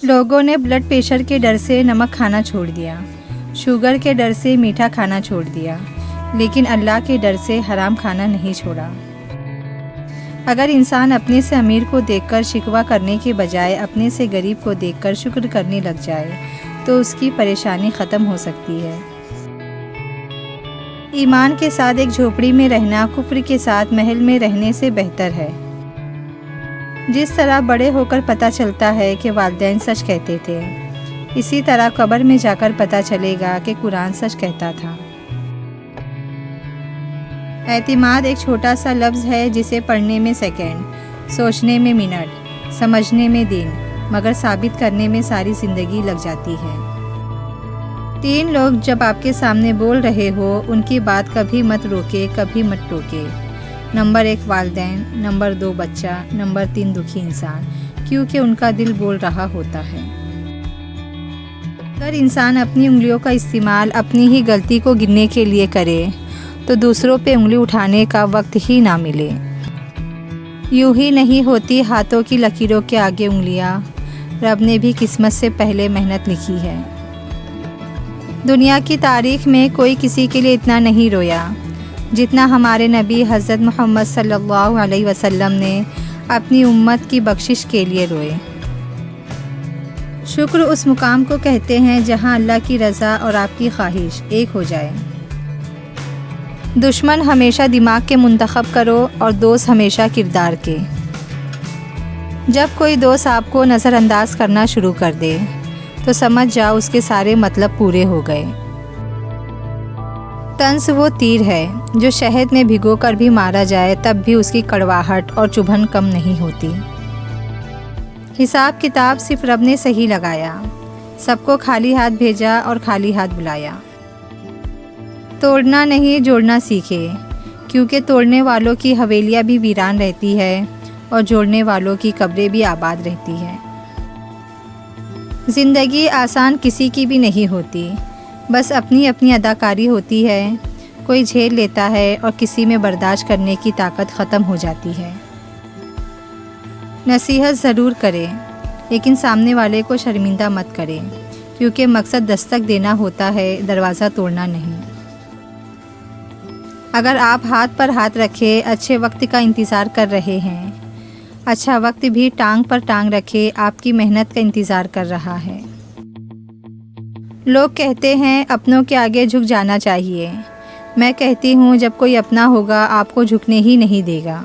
لوگوں نے blood pressure کے ڈر سے نمک کھانا چھوڑ دیا، شوگر کے ڈر سے میٹھا کھانا چھوڑ دیا، لیکن اللہ کے ڈر سے حرام کھانا نہیں چھوڑا۔ اگر انسان اپنے سے امیر کو دیکھ کر شکوہ کرنے کے بجائے اپنے سے غریب کو دیکھ کر شکر کرنے لگ جائے تو اس کی پریشانی ختم ہو سکتی ہے۔ ایمان کے ساتھ ایک جھوپڑی میں رہنا کفر کے ساتھ محل میں رہنے سے بہتر ہے۔ جس طرح بڑے ہو کر پتہ چلتا ہے کہ والدین سچ کہتے تھے، اسی طرح قبر میں جا کر پتہ چلے گا کہ قرآن سچ کہتا تھا۔ اعتماد ایک چھوٹا سا لفظ ہے جسے پڑھنے میں سیکنڈ، سوچنے میں منٹ، سمجھنے میں دن، مگر ثابت کرنے میں ساری زندگی لگ جاتی ہے۔ 3 لوگ جب آپ کے سامنے بول رہے ہو، ان کی بات کبھی مت روکے، کبھی مت ٹوکے۔ نمبر 1 والدین، نمبر 2 بچہ، نمبر 3 دکھی انسان، کیونکہ ان کا دل بول رہا ہوتا ہے۔ اگر انسان اپنی انگلیوں کا استعمال اپنی ہی غلطی کو گننے کے لیے کرے تو دوسروں پہ انگلی اٹھانے کا وقت ہی نہ ملے۔ یوں ہی نہیں ہوتی ہاتھوں کی لکیروں کے آگے انگلیاں، رب نے بھی قسمت سے پہلے محنت لکھی ہے۔ دنیا کی تاریخ میں کوئی کسی کے لیے اتنا نہیں رویا جتنا ہمارے نبی حضرت محمد صلی اللہ علیہ وسلم نے اپنی امت کی بخشش کے لیے روئے۔ شکر اس مقام کو کہتے ہیں جہاں اللہ کی رضا اور آپ کی خواہش ایک ہو جائے۔ دشمن ہمیشہ دماغ کے منتخب کرو اور دوست ہمیشہ کردار کے۔ جب کوئی دوست آپ کو نظر انداز کرنا شروع کر دے تو سمجھ جاؤ اس کے سارے مطلب پورے ہو گئے۔ طنز وہ تیر ہے جو شہد میں بھگو کر بھی مارا جائے تب بھی اس کی کڑواہٹ اور چبھن کم نہیں ہوتی۔ حساب کتاب صرف رب نے صحیح لگایا، سب کو خالی ہاتھ بھیجا اور خالی ہاتھ بلایا۔ توڑنا نہیں جوڑنا سیکھے، کیونکہ توڑنے والوں کی حویلیاں بھی ویران رہتی ہے اور جوڑنے والوں کی قبریں بھی آباد رہتی ہیں۔ زندگی آسان کسی کی بھی نہیں ہوتی، بس اپنی اپنی اداکاری ہوتی ہے۔ کوئی جھیل لیتا ہے اور کسی میں برداشت کرنے کی طاقت ختم ہو جاتی ہے۔ نصیحت ضرور کرے، لیکن سامنے والے کو شرمندہ مت کرے، کیونکہ مقصد دستک دینا ہوتا ہے، دروازہ توڑنا نہیں۔ اگر آپ ہاتھ پر ہاتھ رکھے اچھے وقت کا انتظار کر رہے ہیں، اچھا وقت بھی ٹانگ پر ٹانگ رکھے آپ کی محنت کا انتظار کر رہا ہے۔ لوگ کہتے ہیں اپنوں کے آگے جھک جانا چاہیے، میں کہتی ہوں جب کوئی اپنا ہوگا آپ کو جھکنے ہی نہیں دے گا۔